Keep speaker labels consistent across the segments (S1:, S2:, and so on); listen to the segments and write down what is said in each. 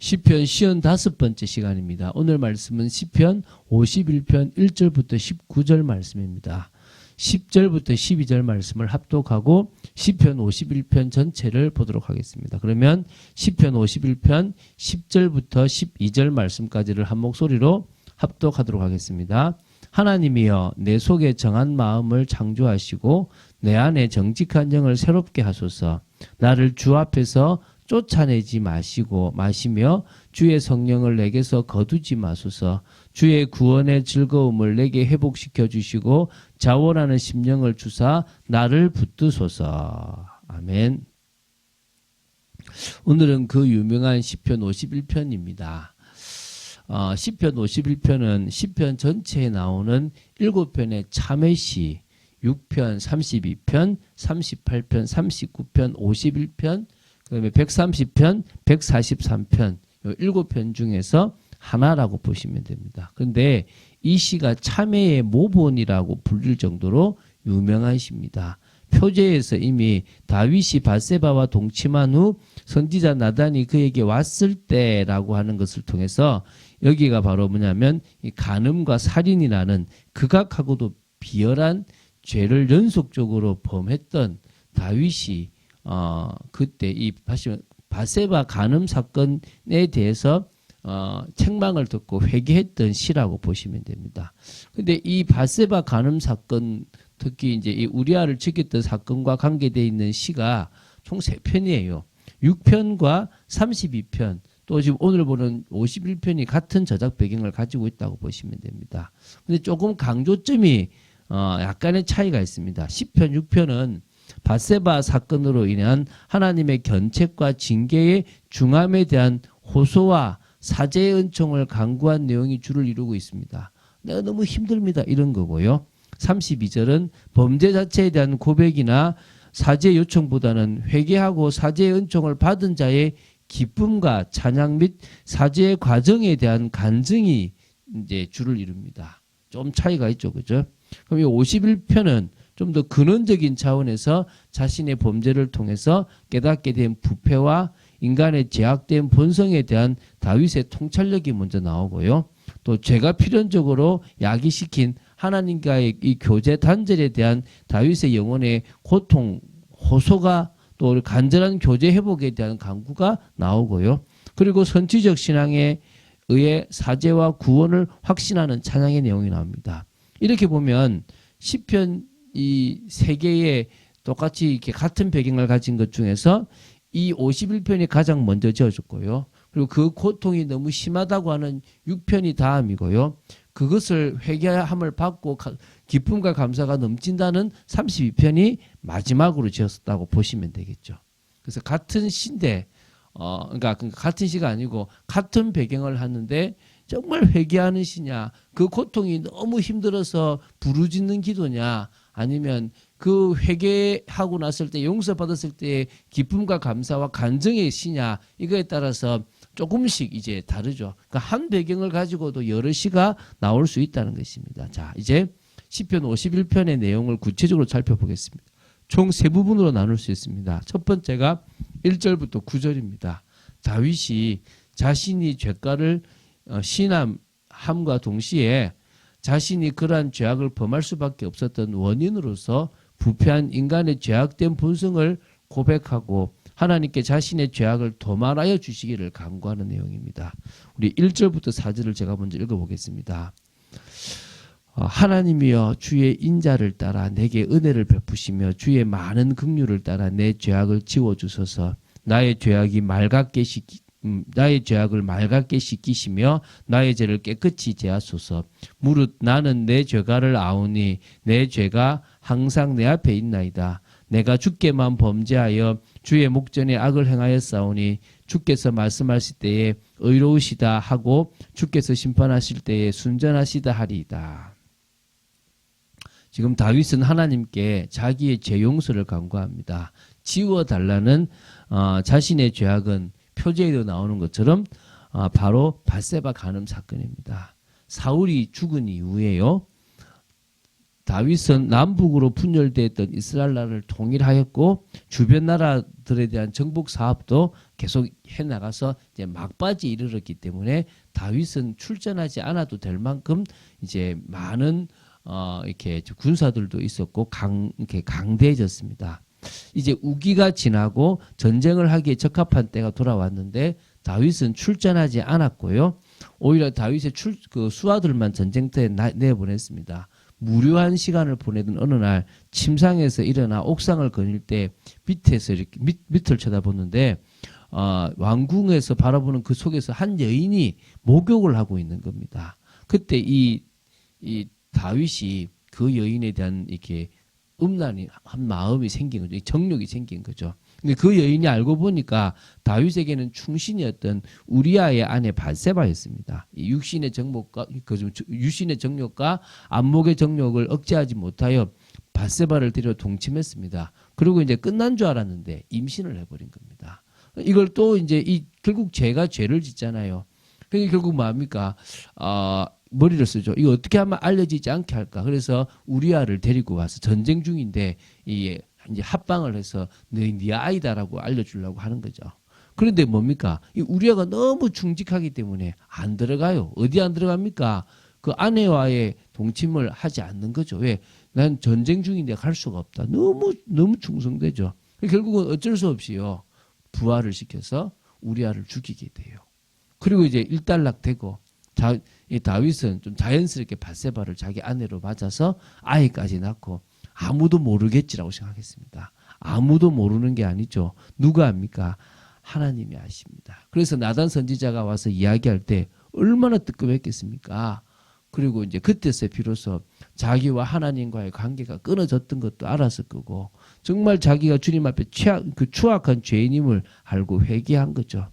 S1: 시편 55번째 시간입니다. 오늘 말씀은 시편 51편 1절부터 19절 말씀입니다. 10절부터 12절 말씀을 합독하고 시편 51편 전체를 보도록 하겠습니다. 그러면 시편 51편 10절부터 12절 말씀까지를 한 목소리로 합독하도록 하겠습니다. 하나님이여 내 속에 정한 마음을 창조하시고 내 안에 정직한 영을 새롭게 하소서. 나를 주 앞에서 쫓아내지 마시며 주의 성령을 내게서 거두지 마소서. 주의 구원의 즐거움을 내게 회복시켜 주시고 자원하는 심령을 주사 나를 붙드소서. 아멘. 오늘은 그 유명한 시편 51편입니다. 시편 51편은 시편 전체에 나오는 7편의 참회시, 6편, 32편, 38편, 39편, 51편, 그다음에 130편, 143편, 이 7편 중에서 하나라고 보시면 됩니다. 그런데 이 시가 참회의 모본이라고 불릴 정도로 유명한 시입니다. 표제에서 이미 다윗이 밧세바와 동침한 후 선지자 나단이 그에게 왔을 때라고 하는 것을 통해서 여기가 바로 뭐냐면 이 간음과 살인이라는 극악하고도 비열한 죄를 연속적으로 범했던 다윗이 그때 이 밧세바 간음 사건에 대해서 책망을 듣고 회개했던 시라고 보시면 됩니다. 근데 이 밧세바 간음 사건, 특히 이제 이 우리아를 죽였던 사건과 관계되어 있는 시가 총 3편이에요. 6편과 32편, 또 지금 오늘 보는 51편이 같은 저작 배경을 가지고 있다고 보시면 됩니다. 근데 조금 강조점이 약간의 차이가 있습니다. 10편, 6편은 밧세바 사건으로 인한 하나님의 견책과 징계의 중함에 대한 호소와 사죄의 은총을 강구한 내용이 주를 이루고 있습니다. 내가 너무 힘듭니다. 이런 거고요. 32절은 범죄 자체에 대한 고백이나 사죄 요청보다는 회개하고 사죄의 은총을 받은 자의 기쁨과 찬양 및 사죄의 과정에 대한 간증이 이제 주를 이룹니다. 좀 차이가 있죠. 그죠? 그럼 이 51편은 좀 더 근원적인 차원에서 자신의 범죄를 통해서 깨닫게 된 부패와 인간의 제약된 본성에 대한 다윗의 통찰력이 먼저 나오고요. 또 죄가 필연적으로 야기시킨 하나님과의 이 교제 단절에 대한 다윗의 영혼의 고통, 호소가 또 간절한 교제 회복에 대한 강구가 나오고요. 그리고 선지적 신앙에 의해 사죄와 구원을 확신하는 찬양의 내용이 나옵니다. 이렇게 보면 시편 이 세 개의 똑같이 이렇게 같은 배경을 가진 것 중에서 이 51편이 가장 먼저 지어졌고요. 그리고 그 고통이 너무 심하다고 하는 6편이 다음이고요. 그것을 회개함을 받고 기쁨과 감사가 넘친다는 32편이 마지막으로 지었다고 보시면 되겠죠. 그래서 같은 시인데, 그러니까 같은 시가 아니고 같은 배경을 하는데 정말 회개하는 시냐, 그 고통이 너무 힘들어서 부르짖는 기도냐, 아니면 그 회개하고 났을 때 용서받았을 때의 기쁨과 감사와 간증의 시냐, 이거에 따라서 조금씩 이제 다르죠. 그러니까 한 배경을 가지고도 여러 시가 나올 수 있다는 것입니다. 자, 이제 시편 51편의 내용을 구체적으로 살펴보겠습니다. 총 3부분으로 나눌 수 있습니다. 첫 번째가 1절부터 9절입니다. 다윗이 자신이 죄가를 시인함과 동시에 자신이 그러한 죄악을 범할 수밖에 없었던 원인으로서 부패한 인간의 죄악된 본성을 고백하고 하나님께 자신의 죄악을 도말하여 주시기를 간구하는 내용입니다. 우리 1절부터 4절을 제가 먼저 읽어보겠습니다. 하나님이여 주의 인자를 따라 내게 은혜를 베푸시며 주의 많은 긍휼을 따라 내 죄악을 지워주소서. 나의 죄악을 맑게 씻기시며 나의 죄를 깨끗이 제하소서. 무릇 나는 내 죄가를 아오니 내 죄가 항상 내 앞에 있나이다. 내가 주께만 범죄하여 주의 목전에 악을 행하였사오니 주께서 말씀하실 때에 의로우시다 하고 주께서 심판하실 때에 순전하시다 하리이다. 지금 다윗은 하나님께 자기의 죄 용서를 간구합니다. 지워달라는 자신의 죄악은 표제에도 나오는 것처럼 바로 밧세바 간음 사건입니다. 사울이 죽은 이후에요. 다윗은 남북으로 분열되었던 이스라엘 나라를 통일하였고 주변 나라들에 대한 정복 사업도 계속 해나가서 이제 막바지에 이르렀기 때문에 다윗은 출전하지 않아도 될 만큼 이제 많은 이렇게 군사들도 있었고 이렇게 강대해졌습니다. 이제 우기가 지나고 전쟁을 하기에 적합한 때가 돌아왔는데 다윗은 출전하지 않았고요. 오히려 다윗의 그 수하들만 전쟁터에 내보냈습니다. 무료한 시간을 보내던 어느 날 침상에서 일어나 옥상을 거닐 때 밑에서 이렇게 밑을 쳐다보는데 왕궁에서 바라보는 그 속에서 한 여인이 목욕을 하고 있는 겁니다. 그때 이 다윗이 그 여인에 대한 이렇게 음란이 한 마음이 생긴 거죠. 정욕이 생긴 거죠. 근데 그 여인이 알고 보니까 다윗에게는 충신이었던 우리아의 아내 밧세바였습니다. 육신의 정욕과 유신의 정욕과 안목의 정욕을 억제하지 못하여 밧세바를 데려 동침했습니다. 그리고 이제 끝난 줄 알았는데 임신을 해버린 겁니다. 이걸 또 이제 결국 죄가 죄를 짓잖아요. 그게 결국 뭡니까? 머리를 쓰죠. 이거 어떻게 하면 알려지지 않게 할까? 그래서 우리아를 데리고 와서 전쟁 중인데 이제 합방을 해서 네 아이다라고 알려주려고 하는 거죠. 그런데 뭡니까? 이 우리아가 너무 충직하기 때문에 안 들어가요. 어디 안 들어갑니까? 그 아내와의 동침을 하지 않는 거죠. 왜? 난 전쟁 중인데 갈 수가 없다. 너무 충성되죠. 결국은 어쩔 수 없이요. 부활을 시켜서 우리아를 죽이게 돼요. 그리고 이제 일단락되고 이 다윗은 좀 자연스럽게 밧세바를 자기 아내로 맞아서 아이까지 낳고 아무도 모르겠지라고 생각했습니다. 아무도 모르는 게 아니죠. 누가 압니까? 하나님이 아십니다. 그래서 나단 선지자가 와서 이야기할 때 얼마나 뜨끔했겠습니까? 그리고 이제 그때서 비로소 자기와 하나님과의 관계가 끊어졌던 것도 알았을 거고 정말 자기가 주님 앞에 추악한 죄인임을 알고 회개한 거죠.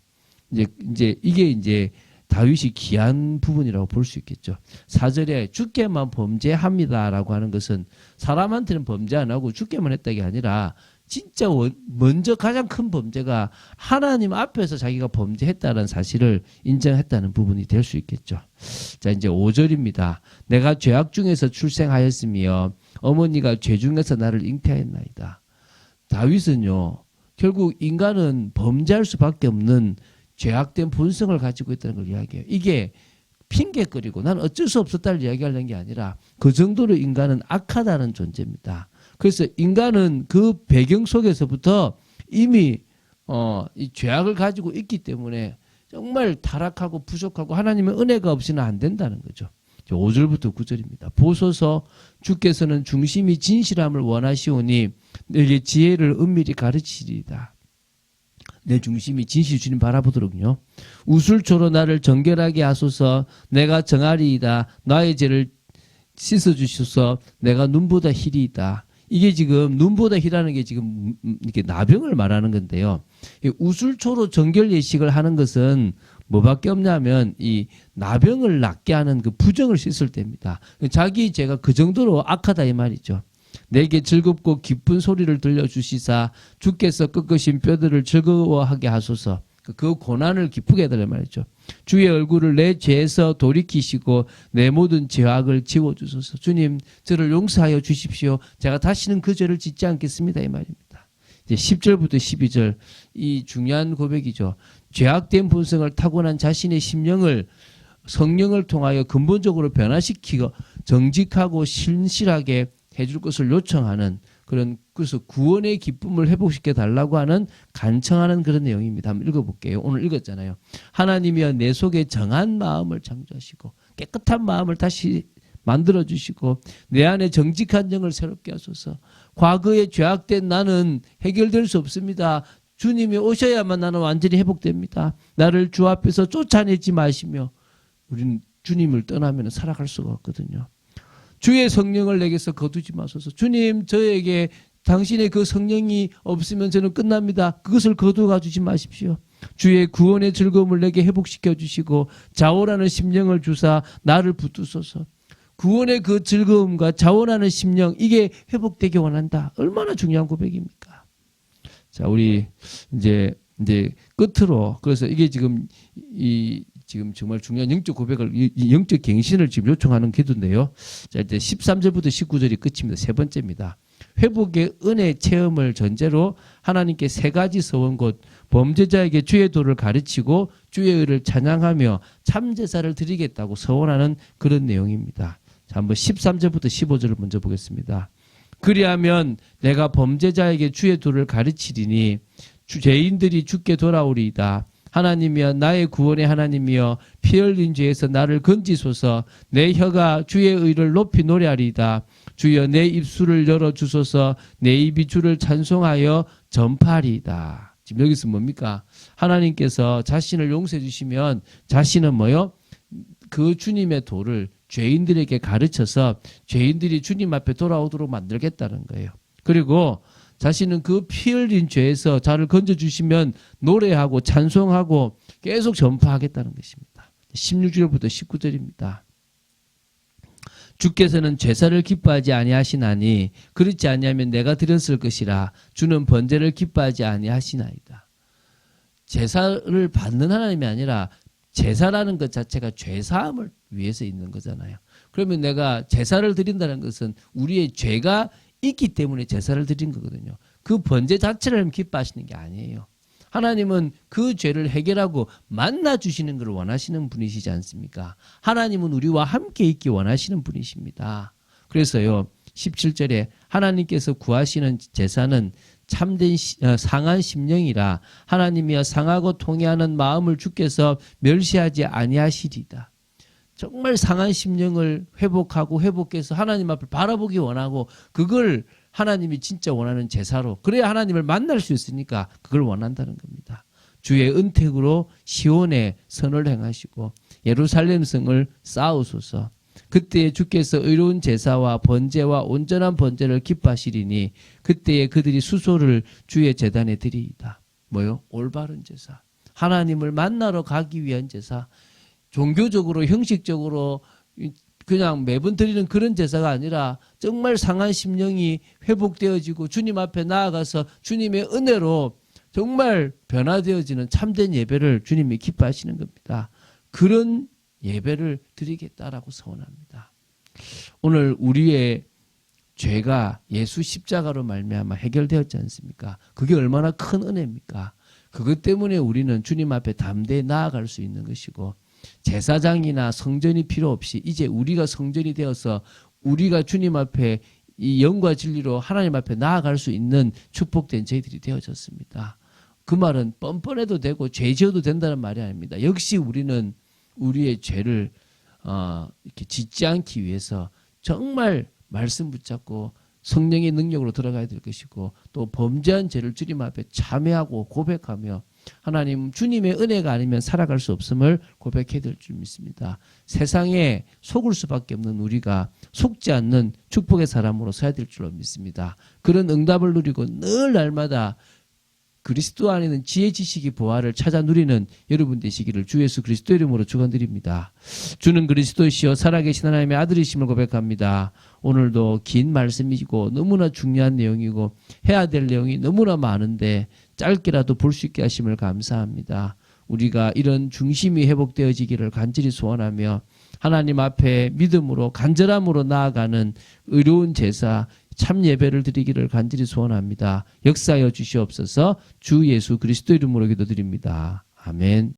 S1: 이제 이게 다윗이 귀한 부분이라고 볼 수 있겠죠. 4절에 주께만 범죄합니다라고 하는 것은 사람한테는 범죄 안 하고 주께만 했다가 아니라 진짜 먼저 가장 큰 범죄가 하나님 앞에서 자기가 범죄했다는 사실을 인정했다는 부분이 될 수 있겠죠. 자, 이제 5절입니다. 내가 죄악 중에서 출생하였으며 어머니가 죄 중에서 나를 잉태하였나이다. 다윗은요, 결국 인간은 범죄할 수밖에 없는 죄악된 본성을 가지고 있다는 걸 이야기해요. 이게 핑계거리고 난 어쩔 수 없었다를 이야기하는 게 아니라 그 정도로 인간은 악하다는 존재입니다. 그래서 인간은 그 배경 속에서부터 이미 이 죄악을 가지고 있기 때문에 정말 타락하고 부족하고 하나님의 은혜가 없이는 안 된다는 거죠. 5절부터 9절입니다. 보소서 주께서는 중심이 진실함을 원하시오니 내게 지혜를 은밀히 가르치리이다. 내 중심이 진실 주님 바라보도록요. 우술초로 나를 정결하게 하소서. 내가 정하리이다. 나의 죄를 씻어주셔서 내가 눈보다 희리이다. 이게 지금 눈보다 희라는 게 지금 이렇게 나병을 말하는 건데요. 우술초로 정결 예식을 하는 것은 뭐밖에 없냐면 이 나병을 낫게 하는 그 부정을 씻을 때입니다. 자기 죄가 그 정도로 악하다 이 말이죠. 내게 즐겁고 기쁜 소리를 들려주시사 주께서 꺾으신 뼈들을 즐거워하게 하소서. 그 고난을 기쁘게 해달라 말이죠. 주의 얼굴을 내 죄에서 돌이키시고 내 모든 죄악을 지워주소서. 주님 저를 용서하여 주십시오. 제가 다시는 그 죄를 짓지 않겠습니다 이 말입니다. 이제 10절부터 12절 이 중요한 고백이죠. 죄악된 본성을 타고난 자신의 심령을 성령을 통하여 근본적으로 변화시키고 정직하고 신실하게 해줄 것을 요청하는 그래서 구원의 기쁨을 회복시켜 달라고 하는 간청하는 그런 내용입니다. 한번 읽어볼게요. 오늘 읽었잖아요. 하나님이여 내 속에 정한 마음을 창조하시고 깨끗한 마음을 다시 만들어주시고 내 안에 정직한 영을 새롭게 하소서. 과거에 죄악된 나는 해결될 수 없습니다. 주님이 오셔야만 나는 완전히 회복됩니다. 나를 주 앞에서 쫓아내지 마시며 우리는 주님을 떠나면 살아갈 수가 없거든요. 주의 성령을 내게서 거두지 마소서. 주님 저에게 당신의 그 성령이 없으면 저는 끝납니다. 그것을 거두어 주지 마십시오. 주의 구원의 즐거움을 내게 회복시켜 주시고 자원하는 심령을 주사 나를 붙드소서. 구원의 그 즐거움과 자원하는 심령 이게 회복되기 원한다. 얼마나 중요한 고백입니까? 자, 우리 이제 끝으로 그래서 이게 지금 이 지금 정말 중요한 영적 고백을, 영적 갱신을 지금 요청하는 기도인데요. 자, 이제 13절부터 19절이 끝입니다. 세 번째입니다. 회복의 은혜 체험을 전제로 하나님께 세 가지 서원 곧 범죄자에게 주의 도를 가르치고 주의 의를 찬양하며 참제사를 드리겠다고 서원하는 그런 내용입니다. 자, 한번 13절부터 15절을 먼저 보겠습니다. 그리하면 내가 범죄자에게 주의 도를 가르치리니 죄인들이 주께 돌아오리이다. 하나님이여 나의 구원의 하나님이여 피 흘린 죄에서 나를 건지소서. 내 혀가 주의 의를 높이 노래하리이다. 주여 내 입술을 열어주소서. 내 입이 주를 찬송하여 전파하리이다. 지금 여기서 뭡니까? 하나님께서 자신을 용서해 주시면 자신은 뭐요? 그 주님의 도를 죄인들에게 가르쳐서 죄인들이 주님 앞에 돌아오도록 만들겠다는 거예요. 그리고 자신은 그 피 흘린 죄에서 자를 건져주시면 노래하고 찬송하고 계속 전파하겠다는 것입니다. 16절부터 19절입니다. 주께서는 제사를 기뻐하지 아니하시나니 그렇지 아니하면 내가 드렸을 것이라. 주는 번제를 기뻐하지 아니하시나이다. 제사를 받는 하나님이 아니라 제사라는 것 자체가 죄사함을 위해서 있는 거잖아요. 그러면 내가 제사를 드린다는 것은 우리의 죄가 있기 때문에 제사를 드린 거거든요. 그 번제 자체를 기뻐하시는 게 아니에요. 하나님은 그 죄를 해결하고 만나주시는 걸 원하시는 분이시지 않습니까? 하나님은 우리와 함께 있기 원하시는 분이십니다. 그래서요 17절에 하나님께서 구하시는 제사는 참된 상한 심령이라. 하나님이여 상하고 통회하는 마음을 주께서 멸시하지 아니하시리다. 정말 상한 심령을 회복하고 회복해서 하나님 앞을 바라보기 원하고 그걸 하나님이 진짜 원하는 제사로, 그래야 하나님을 만날 수 있으니까 그걸 원한다는 겁니다. 주의 은택으로 시온에 선을 행하시고 예루살렘 성을 쌓으소서. 그때에 주께서 의로운 제사와 번제와 온전한 번제를 기뻐하시리니 그때에 그들이 수소를 주의 제단에 드리이다. 뭐요? 올바른 제사. 하나님을 만나러 가기 위한 제사. 종교적으로 형식적으로 그냥 매번 드리는 그런 제사가 아니라 정말 상한 심령이 회복되어지고 주님 앞에 나아가서 주님의 은혜로 정말 변화되어지는 참된 예배를 주님이 기뻐하시는 겁니다. 그런 예배를 드리겠다라고 서원합니다. 오늘 우리의 죄가 예수 십자가로 말미암아 해결되었지 않습니까? 그게 얼마나 큰 은혜입니까? 그것 때문에 우리는 주님 앞에 담대히 나아갈 수 있는 것이고 제사장이나 성전이 필요 없이 이제 우리가 성전이 되어서 우리가 주님 앞에 이 영과 진리로 하나님 앞에 나아갈 수 있는 축복된 저희들이 되어졌습니다. 그 말은 뻔뻔해도 되고 죄 지어도 된다는 말이 아닙니다. 역시 우리는 우리의 죄를 이렇게 짓지 않기 위해서 정말 말씀 붙잡고 성령의 능력으로 들어가야 될 것이고 또 범죄한 죄를 주님 앞에 참회하고 고백하며 하나님 주님의 은혜가 아니면 살아갈 수 없음을 고백해야 될 줄 믿습니다. 세상에 속을 수밖에 없는 우리가 속지 않는 축복의 사람으로 서야 될 줄로 믿습니다. 그런 응답을 누리고 늘 날마다 그리스도 안에는 지혜 지식이 보화를 찾아 누리는 여러분 되시기를 주 예수 그리스도 이름으로 축원드립니다. 주는 그리스도이시여 살아계신 하나님의 아들이심을 고백합니다. 오늘도 긴 말씀이고 너무나 중요한 내용이고 해야 될 내용이 너무나 많은데 짧게라도 볼 수 있게 하심을 감사합니다. 우리가 이런 중심이 회복되어지기를 간절히 소원하며 하나님 앞에 믿음으로 간절함으로 나아가는 의로운 제사 참 예배를 드리기를 간절히 소원합니다. 역사하여 주시옵소서. 주 예수 그리스도 이름으로 기도드립니다. 아멘.